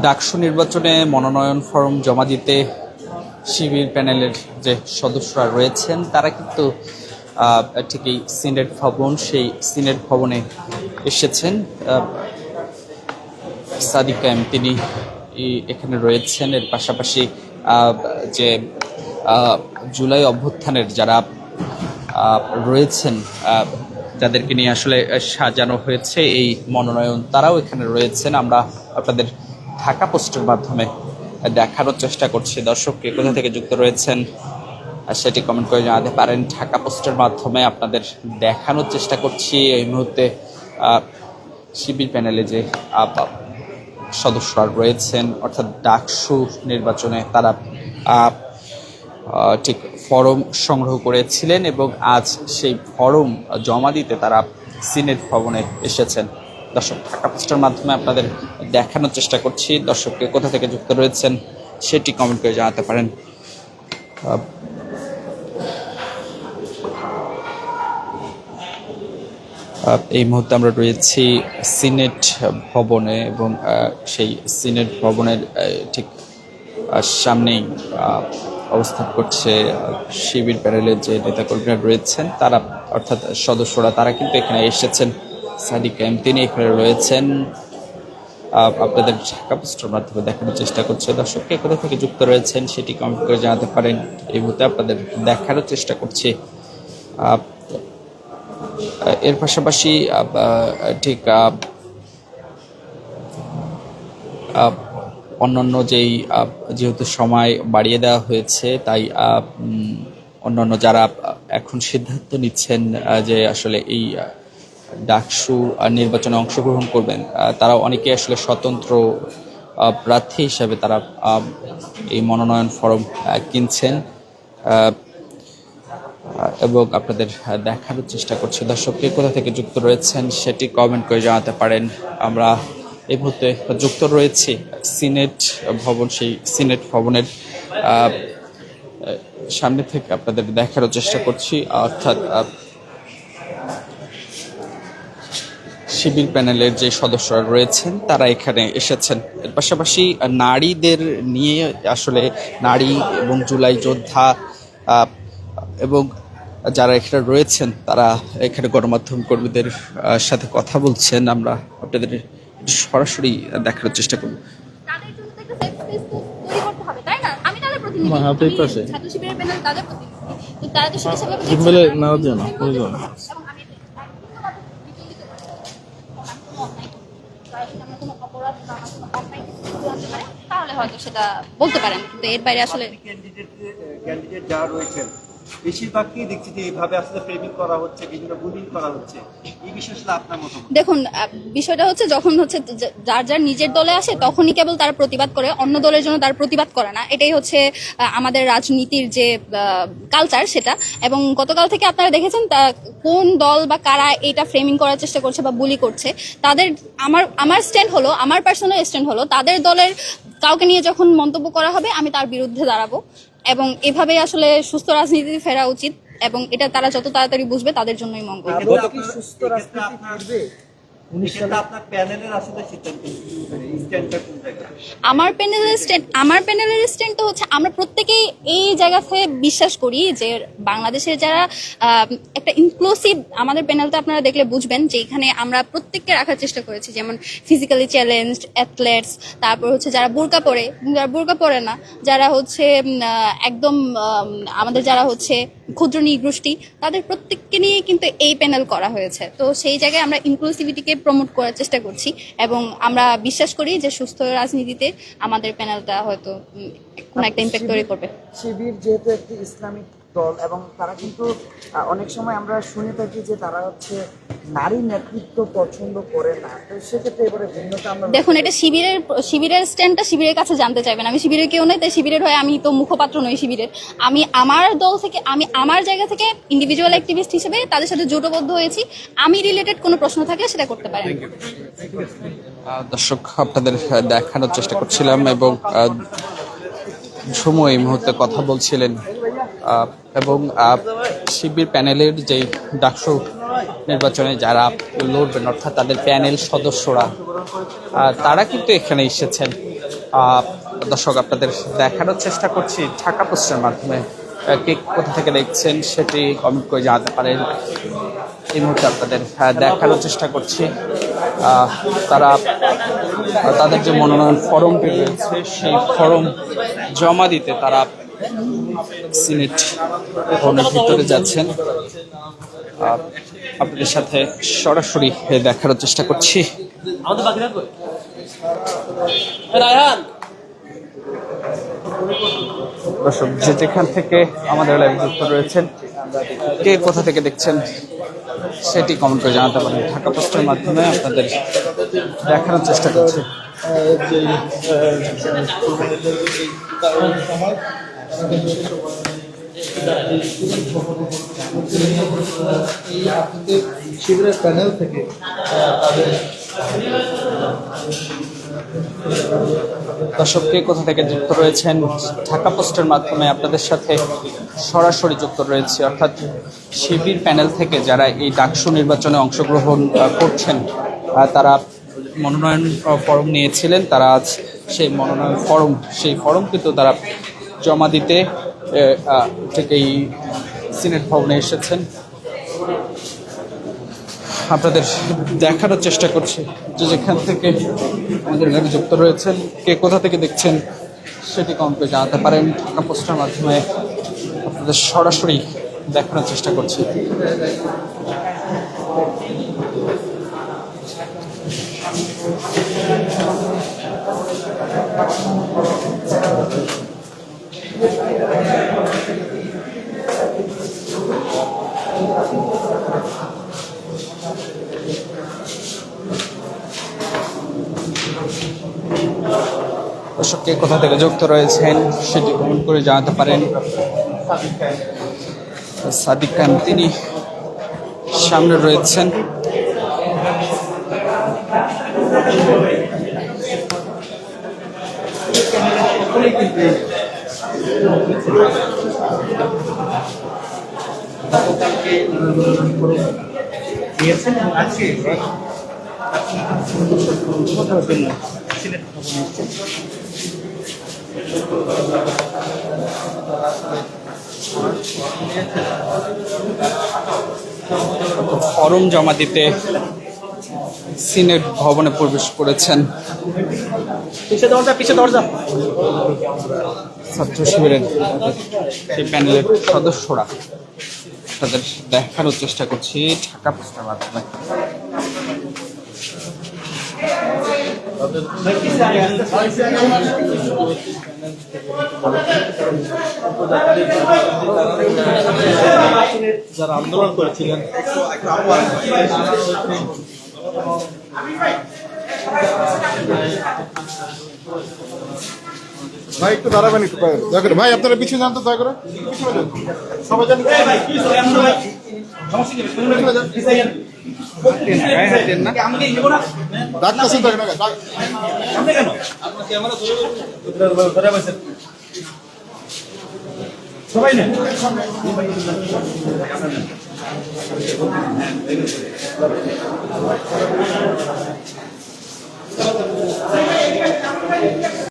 ডাকসু নির্বাচনে মনোনয়ন ফরম জমা দিতে শিবির প্যানেলের যে সদস্যরা রয়েছেন তারা কিন্তু ঠিক এই সিনেট ভবন, সেই সিনেট ভবনে এসেছেন। সাদিক কায়েম তিনি এখানে রয়েছেন। এর পাশাপাশি যে জুলাই অভ্যুত্থানের যারা রয়েছেন, যাদেরকে নিয়ে আসলে সাজানো হয়েছে এই মনোনয়ন, তারাও এখানে রয়েছেন। আমরা আপনাদের ঢাকা পোস্টের মাধ্যমে দেখানোর চেষ্টা করছি। দর্শককে কোথা থেকে যুক্ত রয়েছেন সেটি কমেন্ট করে জানাতে পারেন। ঢাকা পোস্টের মাধ্যমে আপনাদের দেখানোর চেষ্টা করছি এই মুহূর্তে শিবির প্যানেলে যে সদস্যরা রয়েছেন, অর্থাৎ ডাকসু নির্বাচনে তারা ঠিক ফরম সংগ্রহ করেছিলেন এবং আজ সেই ফরম জমা দিতে তারা সিনেট ভবনে এসেছেন। দর্শক, ঢাকা পোস্টের মাধ্যমে আপনাদের দেখানোর চেষ্টা করছি। দর্শককে কোথা থেকে যুক্ত রয়েছেন সেটি কমেন্ট করে জানাতে পারেন। এই মুহূর্তে আমরা রয়েছি সিনেট ভবনে এবং সেই সিনেট ভবনের ঠিক সামনেই অবস্থান করছে শিবির প্যানেলের যে নেতাকর্মীরা রয়েছেন, তারা অর্থাৎ সদস্যরা, তারা কিন্তু এখানে এসেছেন। সাদিক কায়েম তিনি এখানে রয়েছেন। আপনাদের ঢাকা পোস্টের মাধ্যমে দেখানোর চেষ্টা করছে। দর্শককে কোথা থেকে যুক্ত রয়েছেন সেটি কমেন্ট করে জানাতে পারেন। এই মুহূর্তে আপনাদের দেখানোর চেষ্টা করছি। এর পাশাপাশি ঠিক অন্যান্য যেহেতু সময় বাড়িয়ে দেওয়া হয়েছে, তাই অন্যান্য যারা এখন সিদ্ধান্ত নিচ্ছেন যে আসলে এই ডাকসু নির্বাচনে অংশগ্রহণ করবেন, তারা অনেকে আসলে স্বতন্ত্র প্রার্থী হিসাবে তারা এই মনোনয়ন ফরম কিনছেন এবং আপনাদের দেখানোর চেষ্টা করছি। দর্শককে কোথা থেকে যুক্ত রয়েছেন সেটি কমেন্ট করে জানাতে পারেন। আমরা এই মুহূর্তে যুক্ত রয়েছি সিনেট ভবন, সেই সিনেট ভবনের সামনে থেকে আপনাদের দেখানোর চেষ্টা করছি। অর্থাৎ শিবির প্যানেলের যে সদস্যরা রয়েছেন তারা এখানে এসেছেন। এর পাশাপাশি নারীদের নিয়ে আসলে নারী এবং জুলাই যোদ্ধা এবং যারা এখানে রয়েছেন তারা এখানে গণমাধ্যম কর্মীদের সাথে কথা বলছেন। আমরা আপনাদের সরাসরি দেখানোর চেষ্টা করব। তাহলে হয়তো সেটা বলতে পারেন, কিন্তু এর বাইরে আসলে ক্যান্ডিডেট যারা রয়েছেন বেশিরভাগই দেখছি যে এইভাবে আসলে ফ্রেমিং করা হচ্ছে, বিভিন্ন বুলিং করা হচ্ছে। এই বিষয়ে আসলে আপনার মতামত? দেখুন, বিষয়টা হচ্ছে যখন যার যার নিজের দলে আসে তখনই কেবল তারা প্রতিবাদ করে, অন্য দলের জন্য তারা প্রতিবাদ করে না। এটাই হচ্ছে আমাদের রাজনীতির যে কালচার সেটা। এবং গতকাল থেকে আপনারা দেখেছেন কোন দল বা কারা এটা ফ্রেমিং করার চেষ্টা করছে বা বুলি করছে। তাদের আমার স্ট্যান্ড হলো, আমার পার্সোনাল স্ট্যান্ড হলো, তাদের দলের কাউকে নিয়ে যখন মন্তব্য করা হবে আমি তার বিরুদ্ধে দাঁড়াবো। এবং এভাবে আসলে সুস্থ রাজনীতিতে ফেরা উচিত এবং এটা তারা যত তাড়াতাড়ি বুঝবে তাদের জন্যই মঙ্গল। আমার প্যানেলের স্ট্যান্ড তো হচ্ছে আমরা প্রত্যেকেই এই জায়গাতে বিশ্বাস করি যে বাংলাদেশের যারা একটা ইনক্লুসিভ, আমাদের প্যানেলটা আপনারা দেখলে বুঝবেন যে এখানে আমরা প্রত্যেককে রাখার চেষ্টা করেছি, যেমন ফিজিক্যালি চ্যালেঞ্জড অ্যাথলেটস, তারপর হচ্ছে যারা বোরকা পরে, যারা বোরকা পরে না, যারা হচ্ছে একদম আমাদের যারা হচ্ছে ক্ষুদ্র নৃগোষ্ঠী, তাদের প্রত্যেককে নিয়ে কিন্তু এই প্যানেল করা হয়েছে। তো সেই জায়গায় আমরা ইনক্লুসিভিটিকে প্রমোট করার চেষ্টা করছি এবং আমরা বিশ্বাস করি যে সুস্থ রাজনীতিতে আমাদের প্যানেলটা হয়তো কোনো একটা ইম্প্যাক্ট তৈরি করবে। শিবির যেহেতু একটি ইসলামিক দল এবং তারা কিন্তু অনেক সময় আমরা শুনে থাকি যে তারা হচ্ছে নারী নেতৃত্ব পছন্দ করে না। তো সেক্ষেত্রে এবারে ভিন্নতা আমরা দেখুন, এটা শিবিরের স্ট্যান্ডটা শিবিরের কাছে জানতে চাইবেন। আমি শিবিরের কেউ নই, তাই শিবিরের হয়ে আমি তো মুখপাত্র নই শিবিরের। আমি আমার দল থেকে, আমি আমার জায়গা থেকে ইন্ডিভিজুয়াল অ্যাক্টিভিস্ট হিসেবে তাদের সাথে জোটবদ্ধ হয়েছি। আমি রিলেটেড কোনো প্রশ্ন থাকলে সেটা করতে পারেন। দর্শক, আপনাদের দেখানোর চেষ্টা করছিলাম এবং ঝুমু এই মুহূর্তে কথা বলছিলেন এবং শিবির প্যানেলের যে ডাকসু নির্বাচনে যারা লড়বেন, অর্থাৎ তাদের প্যানেল সদস্যরা, তারা কিন্তু এখানে এসেছেন। দর্শক আপনাদের দেখানোর চেষ্টা করছি ঢাকা পোস্টের মাধ্যমে। কে কোথা থেকে দেখছেন সেটি কমেন্ট করে জানাতে পারেন। এই মুহূর্তে আপনাদের দেখানোর চেষ্টা করছি তারা তাদের যে মনোনয়ন ফর্মটি রয়েছে সেই ফর্ম জমা দিতে তারা সিনেট ভবনের ভিতরে যাচ্ছেন। আপনাদের সাথে সরাসরি দেখানোর চেষ্টা করছি। দর্শক যেখান থেকে আমাদের লাইভ যুক্ত রয়েছেন, কে কোথা থেকে দেখছেন সেটি কমেন্ট করে জানাতে পারেন। ঢাকা পোস্টের মাধ্যমে আপনাদের দেখানোর চেষ্টা করছি। শিবিরের প্যানেল থেকে দর্শক কে কোথা থেকে যুক্ত রয়েছেন ঢাকা পোস্টের মাধ্যমে আপনাদের সাথে সরাসরি যুক্ত রয়েছে, অর্থাৎ শিবির প্যানেল থেকে যারা এই ডাকসু নির্বাচনে অংশগ্রহণ করছেন তারা মনোনয়ন ফর্ম নিয়েছিলেন। তারা আজ সেই মনোনয়ন সেই ফর্ম কিন্তু তারা জমা দিতে ঠিক এই সিনেট ভবনে এসেছেন। আপনাদের দেখানোর চেষ্টা করছি যে যেখান থেকে আমাদের লাইভে যুক্ত রয়েছেন, কে কোথা থেকে দেখছেন সেটি কমেন্ট করে জানাতে পারেন। ঢাকা পোস্টের মাধ্যমে আপনাদের সরাসরি দেখানোর চেষ্টা করছি। দর্শক কে কোথা থেকে যুক্ত রয়েছেন সেটি কমেন্ট করে জানাতে পারেন। সাদিক খান তিনি সামনে রয়েছেন। ফর্ম জমা দিতে সিনেট ভবনে প্রবেশ করেছেন ছাত্র শিবিরের সেই প্যানেলের সদস্যরা। তাদের দেখানোর চেষ্টা করছি ঢাকা পোস্টের মাধ্যমে। যারা আন্দোলন করেছিলেন ভাই একটু দাঁড়াবেন, একটু দয়া করে ভাই আপনারা পিছনে যান তো, দয়া করে সবাই জানি ডাক্তার সবাই না